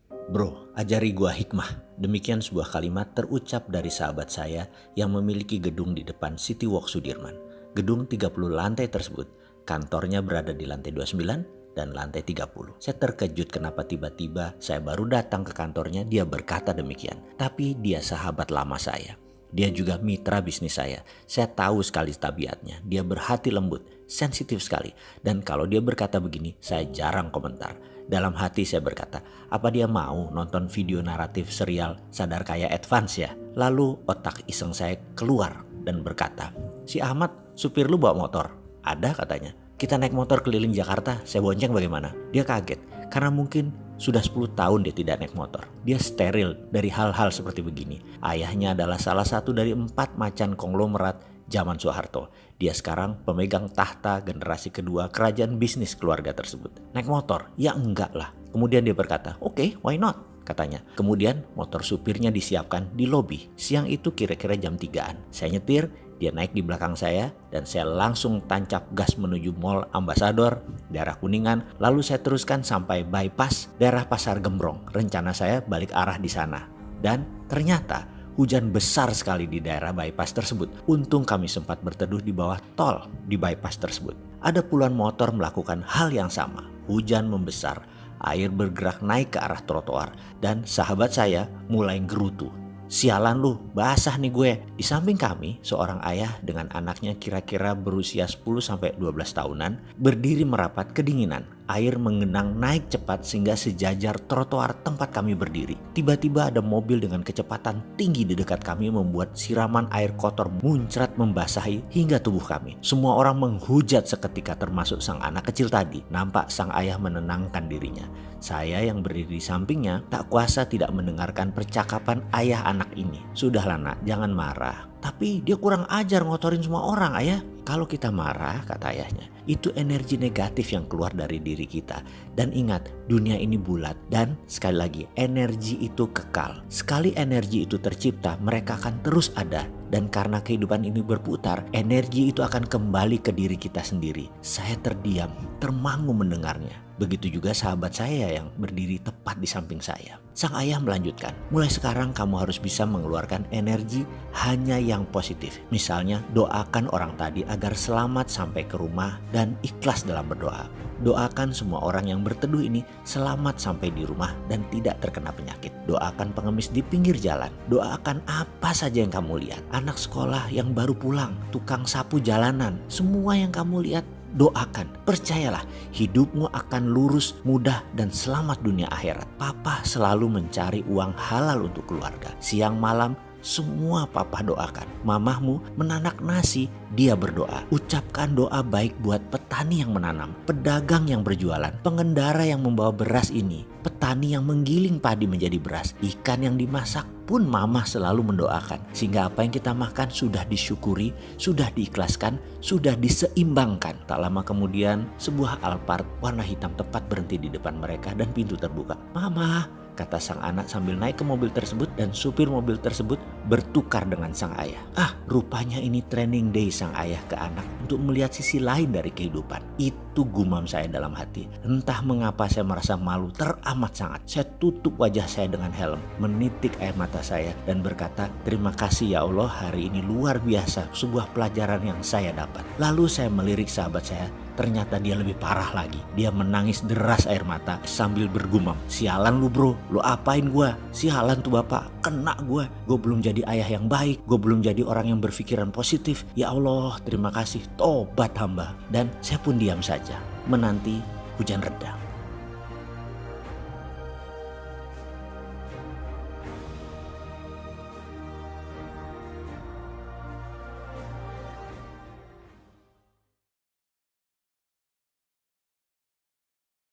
Bro, ajari gua hikmah. Demikian sebuah kalimat terucap dari sahabat saya yang memiliki gedung di depan City Walk Sudirman. Gedung 30 lantai tersebut, kantornya berada di lantai 29 dan lantai 30. Saya terkejut kenapa tiba-tiba saya baru datang ke kantornya dia berkata demikian. Tapi dia sahabat lama saya. Dia juga mitra bisnis saya. Saya tahu sekali tabiatnya. Dia berhati lembut, sensitif sekali. Dan kalau dia berkata begini, saya jarang komentar. Dalam hati saya berkata, apa dia mau nonton video naratif serial Sadar Kaya Advance ya? Lalu otak iseng saya keluar dan berkata, si Ahmad supir lu bawa motor? Ada katanya. Kita naik motor keliling Jakarta, saya bonceng bagaimana? Dia kaget karena mungkin sudah 10 tahun dia tidak naik motor. Dia steril dari hal-hal seperti begini. Ayahnya adalah salah satu dari 4 macan konglomerat zaman Soeharto. Dia sekarang pemegang tahta generasi kedua kerajaan bisnis keluarga tersebut. Naik motor? Ya enggak lah. Kemudian dia berkata, oke, why not? Katanya. Kemudian motor supirnya disiapkan di lobi. Siang itu kira-kira jam 3-an. Saya nyetir, dia naik di belakang saya dan saya langsung tancap gas menuju Mall Ambassador, daerah Kuningan. Lalu saya teruskan sampai bypass daerah Pasar Gembrong. Rencana saya balik arah di sana. Dan ternyata hujan besar sekali di daerah bypass tersebut. Untung kami sempat berteduh di bawah tol di bypass tersebut. Ada puluhan motor melakukan hal yang sama. Hujan membesar, air bergerak naik ke arah trotoar, dan sahabat saya mulai gerutu. Sialan lu, basah nih gue. Di samping kami, seorang ayah dengan anaknya kira-kira berusia 10-12 tahunan berdiri merapat kedinginan. Air mengenang naik cepat sehingga sejajar trotoar tempat kami berdiri. Tiba-tiba ada mobil dengan kecepatan tinggi di dekat kami membuat siraman air kotor muncrat membasahi hingga tubuh kami. Semua orang menghujat seketika termasuk sang anak kecil tadi. Nampak sang ayah menenangkan dirinya. Saya yang berdiri di sampingnya tak kuasa tidak mendengarkan percakapan ayah anak ini. Sudahlah nak, jangan marah. Tapi dia kurang ajar ngotorin semua orang ayah. Kalau kita marah, kata ayahnya, itu energi negatif yang keluar dari diri kita. Dan ingat, dunia ini bulat. Dan sekali lagi, energi itu kekal. Sekali energi itu tercipta, mereka akan terus ada. Dan karena kehidupan ini berputar, energi itu akan kembali ke diri kita sendiri. Saya terdiam, termangu mendengarnya. Begitu juga sahabat saya yang berdiri tepat di samping saya. Sang ayah melanjutkan, mulai sekarang kamu harus bisa mengeluarkan energi hanya yang positif. Misalnya doakan orang tadi agar selamat sampai ke rumah dan ikhlas dalam berdoa. Doakan semua orang yang berteduh ini selamat sampai di rumah dan tidak terkena penyakit. Doakan pengemis di pinggir jalan. Doakan apa saja yang kamu lihat. Anak sekolah yang baru pulang, tukang sapu jalanan, semua yang kamu lihat. Doakan, percayalah hidupmu akan lurus, mudah dan selamat dunia akhirat. Papa selalu mencari uang halal untuk keluarga. Siang malam semua papa doakan. Mamahmu menanak nasi, dia berdoa. Ucapkan doa baik buat petani yang menanam, pedagang yang berjualan, pengendara yang membawa beras ini, petani yang menggiling padi menjadi beras, ikan yang dimasak pun mamah selalu mendoakan. Sehingga apa yang kita makan sudah disyukuri, sudah diikhlaskan, sudah diseimbangkan. Tak lama kemudian sebuah Alphard warna hitam tepat berhenti di depan mereka dan pintu terbuka. Mama, kata sang anak sambil naik ke mobil tersebut dan supir mobil tersebut bertukar dengan sang ayah. Rupanya ini training day sang ayah ke anak untuk melihat sisi lain dari kehidupan. Itu gumam saya dalam hati. Entah mengapa saya merasa malu teramat sangat. Saya tutup wajah saya dengan helm, menitik air mata saya dan berkata, terima kasih ya Allah, hari ini luar biasa, sebuah pelajaran yang saya dapat. Lalu saya melirik sahabat saya. Ternyata dia lebih parah lagi. Dia menangis deras air mata sambil bergumam, sialan lu bro, lu apain gua? Sialan tuh bapak, kena gua. Gua belum jadi ayah yang baik, gua belum jadi orang yang berpikiran positif. Ya Allah, terima kasih, tobat hamba. Dan saya pun diam saja menanti hujan reda.